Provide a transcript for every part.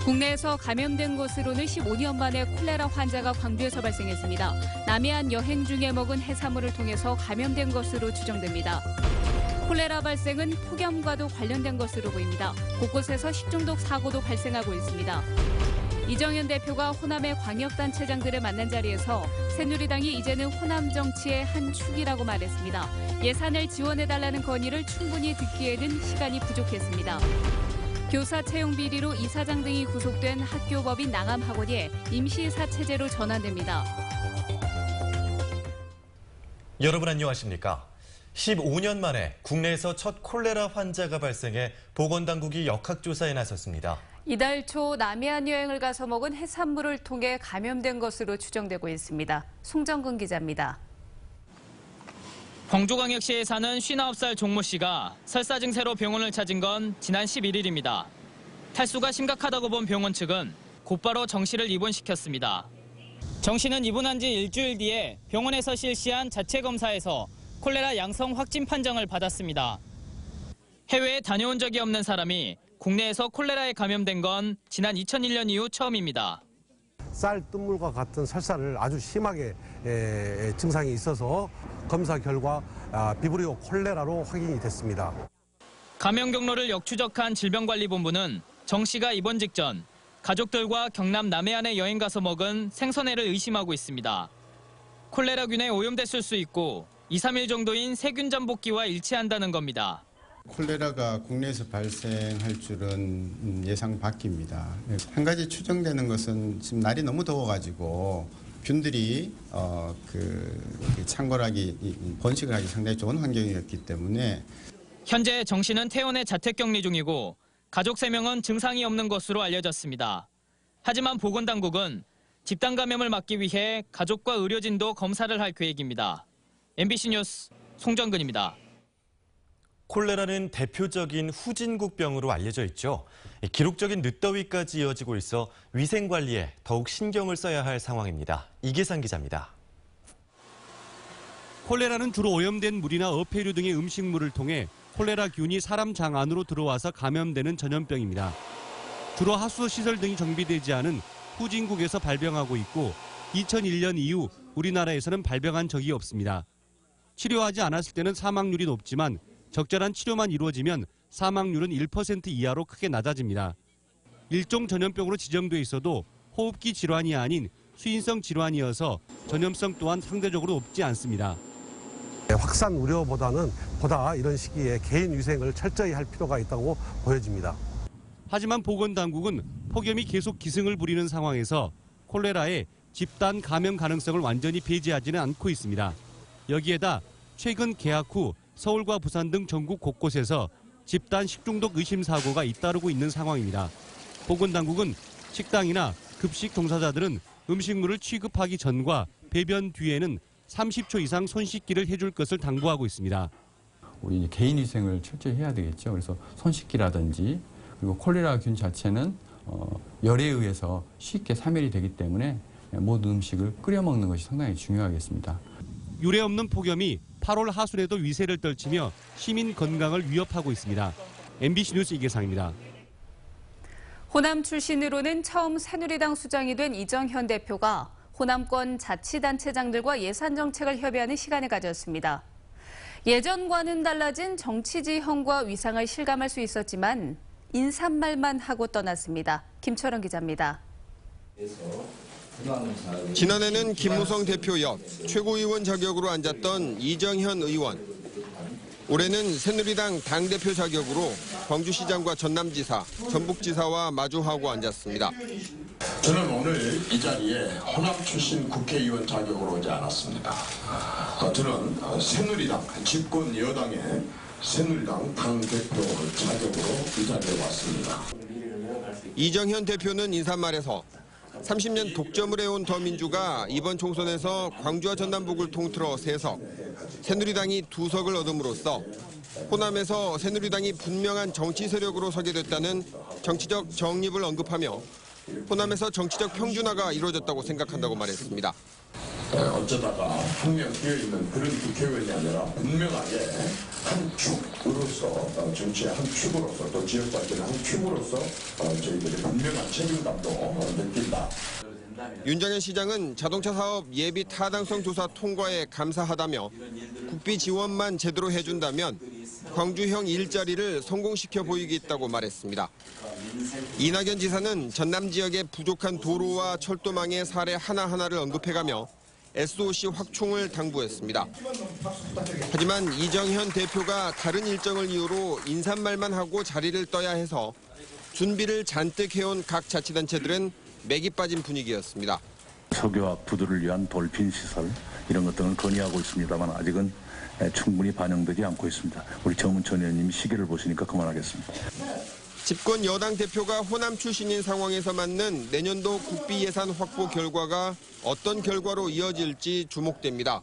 국내에서 감염된 것으로는 15년 만에 콜레라 환자가 광주에서 발생했습니다. 남해안 여행 중에 먹은 해산물을 통해서 감염된 것으로 추정됩니다. 콜레라 발생은 폭염과도 관련된 것으로 보입니다. 곳곳에서 식중독 사고도 발생하고 있습니다. 이정현 대표가 호남의 광역단체장들을 만난 자리에서 새누리당이 이제는 호남 정치의 한 축이라고 말했습니다. 예산을 지원해달라는 건의를 충분히 듣기에는 시간이 부족했습니다. 교사 채용 비리로 이사장 등이 구속된 학교법인 낭암학원이 임시사체제로 전환됩니다. 여러분 안녕하십니까? 15년 만에 국내에서 첫 콜레라 환자가 발생해 보건당국이 역학조사에 나섰습니다. 이달 초 남해안 여행을 가서 먹은 해산물을 통해 감염된 것으로 추정되고 있습니다. 송정근 기자입니다. 광주광역시에 사는 59살 종모 씨가 설사 증세로 병원을 찾은 건 지난 11일입니다. 탈수가 심각하다고 본 병원 측은 곧바로 정 씨를 입원시켰습니다. 정 씨는 입원한 지 일주일 뒤에 병원에서 실시한 자체 검사에서 콜레라 양성 확진 판정을 받았습니다. 해외에 다녀온 적이 없는 사람이 국내에서 콜레라에 감염된 건 지난 2001년 이후 처음입니다. 쌀, 뜬물과 같은 설사를 아주 심하게 증상이 있어서 검사 결과 비브리오 콜레라로 확인이 됐습니다. 감염 경로를 역추적한 질병관리본부는 정 씨가 입원 직전 가족들과 경남 남해안에 여행 가서 먹은 생선회를 의심하고 있습니다. 콜레라균에 오염됐을 수 있고 2, 3일 정도인 세균 잠복기와 일치한다는 겁니다. 콜레라가 국내에서 발생할 줄은 예상 밖입니다. 한 가지 추정되는 것은 지금 날이 너무 더워가지고 균들이 창궐하기, 번식을 하기 상당히 좋은 환경이었기 때문에 현재 정 씨는 퇴원해 자택격리 중이고 가족 3명은 증상이 없는 것으로 알려졌습니다. 하지만 보건당국은 집단 감염을 막기 위해 가족과 의료진도 검사를 할 계획입니다. MBC 뉴스 송정근입니다. 콜레라는 대표적인 후진국병으로 알려져 있죠. 기록적인 늦더위까지 이어지고 있어 위생관리에 더욱 신경을 써야 할 상황입니다. 이계상 기자입니다. 콜레라는 주로 오염된 물이나 어패류 등의 음식물을 통해 콜레라균이 사람 장 안으로 들어와서 감염되는 전염병입니다. 주로 하수시설 등이 정비되지 않은 후진국에서 발병하고 있고 2001년 이후 우리나라에서는 발병한 적이 없습니다. 치료하지 않았을 때는 사망률이 높지만 적절한 치료만 이루어지면 사망률은 1% 이하로 크게 낮아집니다. 일종 전염병으로 지정돼 있어도 호흡기 질환이 아닌 수인성 질환이어서 전염성 또한 상대적으로 높지 않습니다. 확산 우려보다는 보다 이런 시기에 개인 위생을 철저히 할 필요가 있다고 보여집니다. 하지만 보건당국은 폭염이 계속 기승을 부리는 상황에서 콜레라의 집단 감염 가능성을 완전히 배제하지는 않고 있습니다. 여기에다 최근 개학 후 서울과 부산 등 전국 곳곳에서 집단 식중독 의심 사고가 잇따르고 있는 상황입니다. 보건당국은 식당이나 급식 종사자들은 음식물을 취급하기 전과 배변 뒤에는 30초 이상 손 씻기를 해줄 것을 당부하고 있습니다. 우리 개인 위생을 철저히 해야 되겠죠. 그래서 손 씻기라든지 그리고 콜레라균 자체는 열에 의해서 쉽게 사멸이 되기 때문에 모든 음식을 끓여 먹는 것이 상당히 중요하겠습니다. 유례 없는 폭염이 8월 하순에도 위세를 떨치며 시민 건강을 위협하고 있습니다. MBC 뉴스 이계상입니다. 호남 출신으로는 처음 새누리당 수장이 된 이정현 대표가 호남권 자치단체장들과 예산 정책을 협의하는 시간을 가졌습니다. 예전과는 달라진 정치 지형과 위상을 실감할 수 있었지만 인사말만 하고 떠났습니다. 김철원 기자입니다. 지난해는 김무성 대표 옆 최고위원 자격으로 앉았던 이정현 의원. 올해는 새누리당 당대표 자격으로 광주시장과 전남지사, 전북지사와 마주하고 앉았습니다. 저는 오늘 이 자리에 호남 출신 국회의원 자격으로 오지 않았습니다. 저는 새누리당 집권 여당의 새누리당 당대표 자격으로 이 자리에 왔습니다. 이정현 대표는 인사말에서 30년 독점을 해온 더민주가 이번 총선에서 광주와 전남북을 통틀어 3석, 새누리당이 2석을 얻음으로써 호남에서 새누리당이 분명한 정치 세력으로 서게 됐다는 정치적 정립을 언급하며 호남에서 정치적 평준화가 이루어졌다고 생각한다고 말했습니다. 어쩌다가 한 명 끼어있는 그런 국회의원이 아니라 분명하게 한 축으로서 정치의 한 축으로서 또 지역발전의 한 축으로서 저희들이 분명한 책임감도 느낀다. 윤정현 시장은 자동차 사업 예비 타당성 조사 통과에 감사하다며 국비 지원만 제대로 해준다면 광주형 일자리를 성공시켜 보이겠다고 말했습니다. 이낙연 지사는 전남 지역의 부족한 도로와 철도망의 사례 하나하나를 언급해가며 SOC 확충을 당부했습니다. 하지만 이정현 대표가 다른 일정을 이유로 인사말만 하고 자리를 떠야 해서 준비를 잔뜩 해온 각 자치단체들은 맥이 빠진 분위기였습니다. 석유와 부두를 위한 돌핀 시설 이런 것들은 건의하고 있습니다만 아직은 충분히 반영되지 않고 있습니다. 우리 정문천 의원님이 시기를 보시니까 그만하겠습니다. 집권 여당 대표가 호남 출신인 상황에서 맞는 내년도 국비 예산 확보 결과가 어떤 결과로 이어질지 주목됩니다.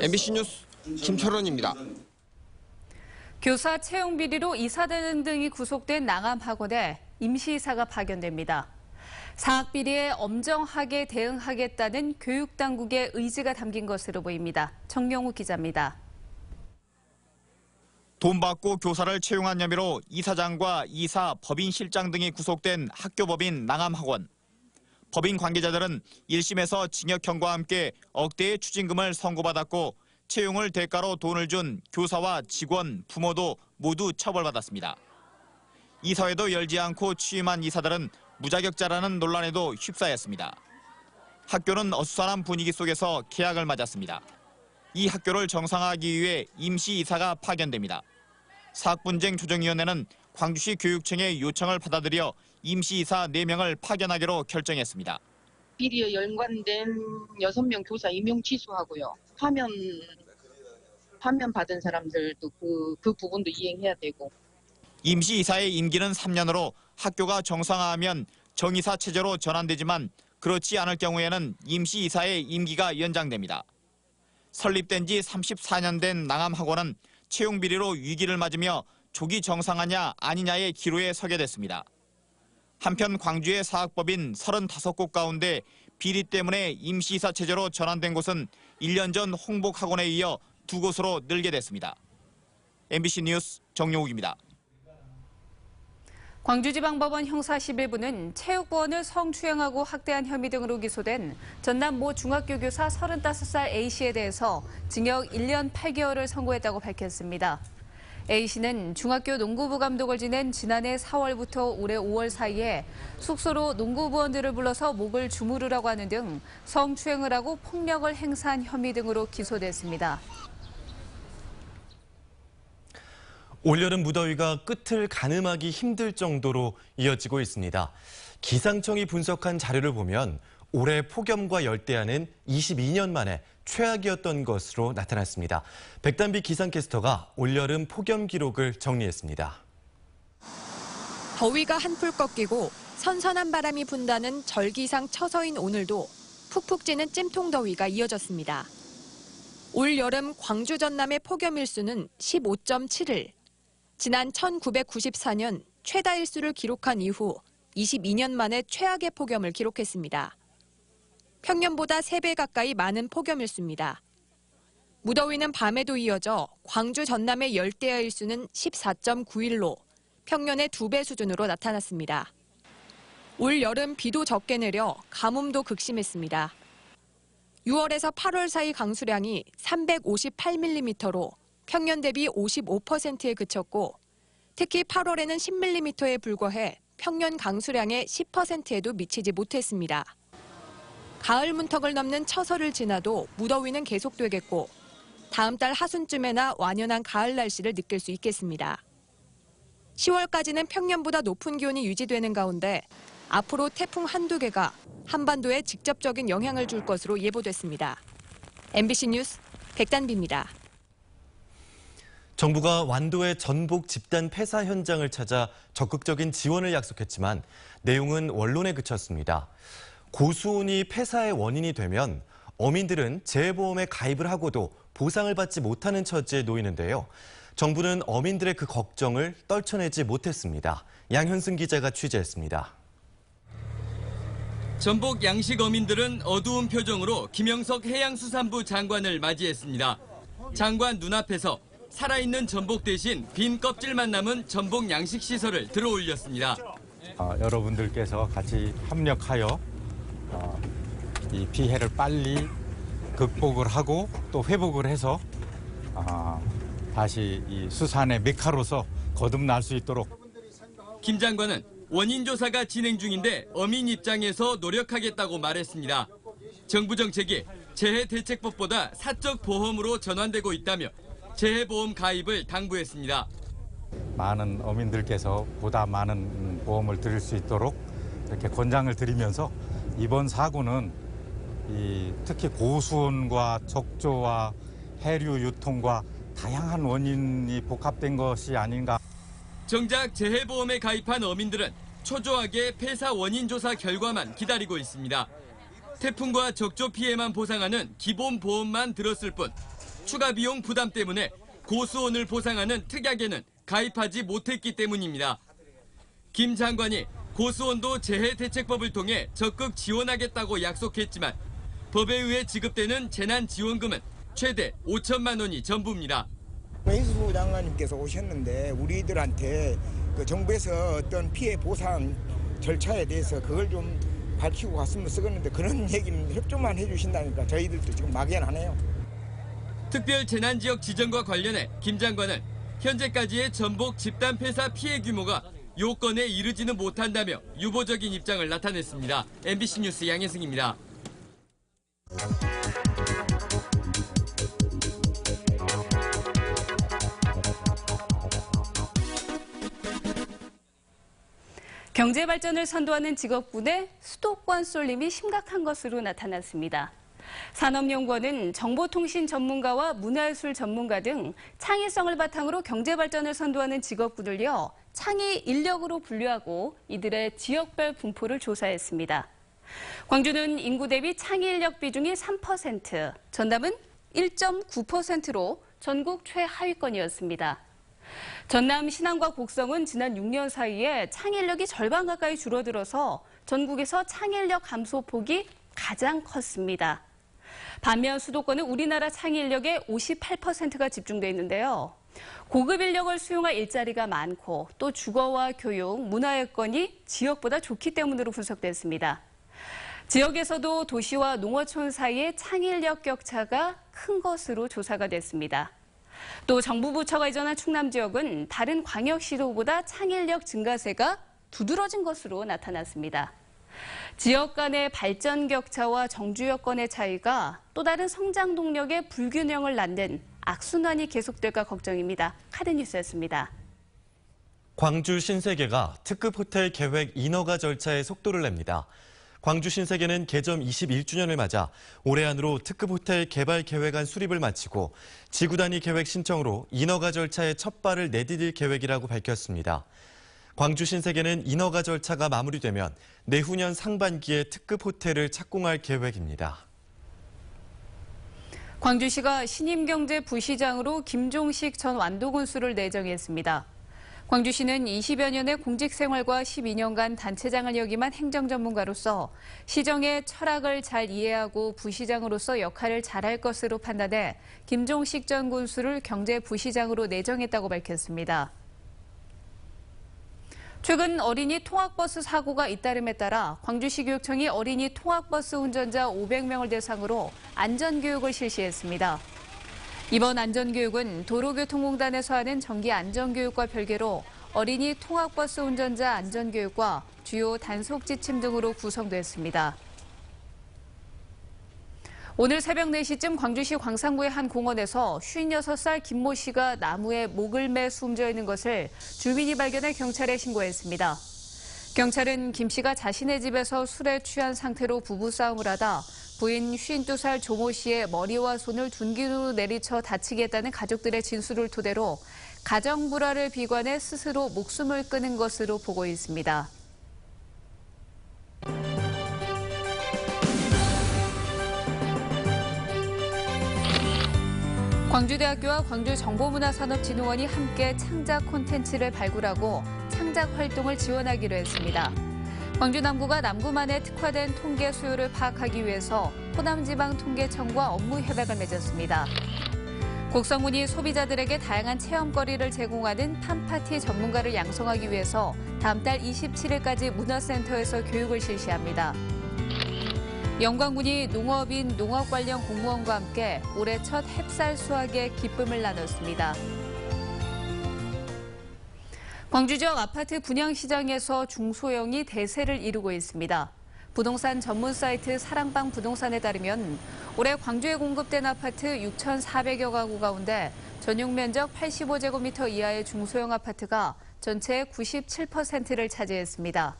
MBC 뉴스 김철원입니다. 교사 채용 비리로 이사단 등이 구속된 낭암학원에 임시이사가 파견됩니다. 사학 비리에 엄정하게 대응하겠다는 교육당국의 의지가 담긴 것으로 보입니다. 정명우 기자입니다. 돈 받고 교사를 채용한 혐의로 이사장과 이사, 법인실장 등이 구속된 학교법인 낭암학원. 법인 관계자들은 1심에서 징역형과 함께 억대의 추징금을 선고받았고 채용을 대가로 돈을 준 교사와 직원, 부모도 모두 처벌받았습니다. 이사회도 열지 않고 취임한 이사들은 무자격자라는 논란에도 휩싸였습니다. 학교는 어수선한 분위기 속에서 개학을 맞았습니다. 이 학교를 정상화하기 위해 임시이사가 파견됩니다. 사학분쟁 조정위원회는 광주시 교육청의 요청을 받아들여 임시이사 4명을 파견하기로 결정했습니다. 비리에 연관된 6명 교사 임용 취소하고요. 파면 받은 사람들도 그 부분도 이행해야 되고. 임시이사의 임기는 3년으로 학교가 정상화하면 정이사 체제로 전환되지만 그렇지 않을 경우에는 임시이사의 임기가 연장됩니다. 설립된 지 34년 된 낭암학원은 채용 비리로 위기를 맞으며 조기 정상화냐 아니냐의 기로에 서게 됐습니다. 한편 광주의 사학법인 35곳 가운데 비리 때문에 임시이사 체제로 전환된 곳은 1년 전 홍복학원에 이어 2곳으로 늘게 됐습니다. MBC 뉴스 정용욱입니다. 광주지방법원 형사 11부는 체육부원을 성추행하고 학대한 혐의 등으로 기소된 전남 모 중학교 교사 35살 A씨에 대해서 징역 1년 8개월을 선고했다고 밝혔습니다. A씨는 중학교 농구부 감독을 지낸 지난해 4월부터 올해 5월 사이에 숙소로 농구부원들을 불러서 목을 주무르라고 하는 등 성추행을 하고 폭력을 행사한 혐의 등으로 기소됐습니다. 올여름 무더위가 끝을 가늠하기 힘들 정도로 이어지고 있습니다. 기상청이 분석한 자료를 보면 올해 폭염과 열대야는 22년 만에 최악이었던 것으로 나타났습니다. 백단비 기상캐스터가 올여름 폭염 기록을 정리했습니다. 더위가 한풀 꺾이고 선선한 바람이 분다는 절기상 처서인 오늘도 푹푹 찌는 찜통더위가 이어졌습니다. 올 여름 광주 전남의 폭염 일수는 15.7일. 지난 1994년 최다 일수를 기록한 이후 22년 만에 최악의 폭염을 기록했습니다. 평년보다 3배 가까이 많은 폭염 일수입니다. 무더위는 밤에도 이어져 광주 전남의 열대야 일수는 14.9일로 평년의 2배 수준으로 나타났습니다. 올 여름 비도 적게 내려 가뭄도 극심했습니다. 6월에서 8월 사이 강수량이 358mm로 평년 대비 55%에 그쳤고 특히 8월에는 10mm에 불과해 평년 강수량의 10%에도 미치지 못했습니다. 가을 문턱을 넘는 처서를 지나도 무더위는 계속되겠고 다음 달 하순쯤에나 완연한 가을 날씨를 느낄 수 있겠습니다. 10월까지는 평년보다 높은 기온이 유지되는 가운데 앞으로 태풍 한두 개가 한반도에 직접적인 영향을 줄 것으로 예보됐습니다. MBC 뉴스 백단비입니다. 정부가 완도의 전복 집단 폐사 현장을 찾아 적극적인 지원을 약속했지만 내용은 원론에 그쳤습니다. 고수온이 폐사의 원인이 되면 어민들은 재해보험에 가입을 하고도 보상을 받지 못하는 처지에 놓이는데요. 정부는 어민들의 그 걱정을 떨쳐내지 못했습니다. 양현승 기자가 취재했습니다. 전북 양식 어민들은 어두운 표정으로 김영석 해양수산부 장관을 맞이했습니다. 장관 눈앞에서 살아있는 전복 대신 빈 껍질만 남은 전복 양식시설을 들어올렸습니다. 여러분들께서 같이 협력하여 이 피해를 빨리 극복을 하고 또 회복을 해서 다시 이 수산의 메카로서 거듭날 수 있도록. 김 장관은 원인 조사가 진행 중인데 어민 입장에서 노력하겠다고 말했습니다. 정부 정책이 재해대책법보다 사적 보험으로 전환되고 있다며 재해보험 가입을 당부했습니다. 많은 어민들께서 보다 많은 보험을 드릴 수 있도록 이렇게 권장을 드리면서 이번 사고는 특히 고수온과 적조와 해류 유통과 다양한 원인이 복합된 것이 아닌가. 정작 재해보험에 가입한 어민들은 초조하게 폐사 원인 조사 결과만 기다리고 있습니다. 태풍과 적조 피해만 보상하는 기본 보험만 들었을 뿐 추가 비용 부담 때문에 고수온을 보상하는 특약에는 가입하지 못했기 때문입니다. 김 장관이 고수온도 재해대책법을 통해 적극 지원하겠다고 약속했지만 법에 의해 지급되는 재난지원금은 최대 5천만 원이 전부입니다. 해수부 장관님께서 오셨는데 우리들한테 그 정부에서 어떤 피해 보상 절차에 대해서 그걸 좀 밝히고 갔으면 쓰겠는데 그런 얘기는 협조만 해주신다니까 저희들도 지금 막연하네요. 특별 재난지역 지정과 관련해 김 장관은 현재까지의 전복 집단 폐사 피해 규모가 요건에 이르지는 못한다며 유보적인 입장을 나타냈습니다. MBC 뉴스 양혜승입니다. 경제 발전을 선도하는 직업군의 수도권 쏠림이 심각한 것으로 나타났습니다. 산업연구원은 정보통신 전문가와 문화예술 전문가 등 창의성을 바탕으로 경제 발전을 선도하는 직업군을요, 창의 인력으로 분류하고 이들의 지역별 분포를 조사했습니다. 광주는 인구 대비 창의 인력 비중이 3%, 전남은 1.9%로 전국 최하위권이었습니다. 전남 신안과 곡성은 지난 6년 사이에 창의 인력이 절반 가까이 줄어들어서 전국에서 창의 인력 감소 폭이 가장 컸습니다. 반면 수도권은 우리나라 창의 인력의 58%가 집중돼 있는데요. 고급 인력을 수용할 일자리가 많고 또 주거와 교육, 문화 여건이 지역보다 좋기 때문으로 분석됐습니다. 지역에서도 도시와 농어촌 사이의 창의 인력 격차가 큰 것으로 조사가 됐습니다. 또 정부 부처가 이전한 충남 지역은 다른 광역시도보다 창의 인력 증가세가 두드러진 것으로 나타났습니다. 지역 간의 발전 격차와 정주 여건의 차이가 또 다른 성장 동력의 불균형을 낳는 악순환이 계속될까 걱정입니다. 카드뉴스였습니다. 광주 신세계가 특급 호텔 계획 인허가 절차에 속도를 냅니다. 광주 신세계는 개점 21주년을 맞아 올해 안으로 특급 호텔 개발 계획안 수립을 마치고 지구 단위 계획 신청으로 인허가 절차에 첫 발을 내디딜 계획이라고 밝혔습니다. 광주 신세계는 인허가 절차가 마무리되면 내후년 상반기에 특급 호텔을 착공할 계획입니다. 광주시가 신임경제 부시장으로 김종식 전 완도군수를 내정했습니다. 광주시는 20여 년의 공직생활과 12년간 단체장을 역임한 행정전문가로서 시정의 철학을 잘 이해하고 부시장으로서 역할을 잘할 것으로 판단해 김종식 전 군수를 경제부시장으로 내정했다고 밝혔습니다. 최근 어린이 통학버스 사고가 잇따름에 따라 광주시 교육청이 어린이 통학버스 운전자 500명을 대상으로 안전교육을 실시했습니다. 이번 안전교육은 도로교통공단에서 하는 정기 안전교육과 별개로 어린이 통학버스 운전자 안전교육과 주요 단속 지침 등으로 구성됐습니다. 오늘 새벽 4시쯤 광주시 광산구의 한 공원에서 56살 김모 씨가 나무에 목을 매 숨져 있는 것을 주민이 발견해 경찰에 신고했습니다. 경찰은 김 씨가 자신의 집에서 술에 취한 상태로 부부싸움을 하다 부인 52살 조모 씨의 머리와 손을 둔기로 내리쳐 다치게 했다는 가족들의 진술을 토대로 가정불화를 비관해 스스로 목숨을 끊은 것으로 보고 있습니다. 광주대학교와 광주정보문화산업진흥원이 함께 창작 콘텐츠를 발굴하고 창작 활동을 지원하기로 했습니다. 광주 남구가 남구만의 특화된 통계 수요를 파악하기 위해서 호남지방통계청과 업무 협약을 맺었습니다. 곡성군이 소비자들에게 다양한 체험거리를 제공하는 팜파티 전문가를 양성하기 위해서 다음 달 27일까지 문화센터에서 교육을 실시합니다. 영광군이 농업인 농업 관련 공무원과 함께 올해 첫 햅쌀 수확의 기쁨을 나눴습니다. 광주 지역 아파트 분양시장에서 중소형이 대세를 이루고 있습니다. 부동산 전문 사이트 사랑방 부동산에 따르면 올해 광주에 공급된 아파트 6,400여 가구 가운데 전용 면적 85제곱미터 이하의 중소형 아파트가 전체의 97%를 차지했습니다.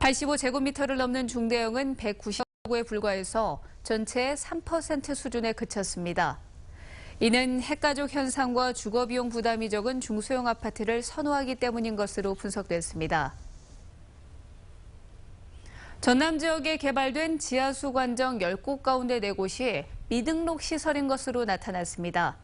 85제곱미터를 넘는 중대형은 190가구에 불과해서 전체의 3% 수준에 그쳤습니다. 이는 핵가족 현상과 주거비용 부담이 적은 중소형 아파트를 선호하기 때문인 것으로 분석됐습니다. 전남 지역에 개발된 지하수 관정 10곳 가운데 4곳이 미등록 시설인 것으로 나타났습니다.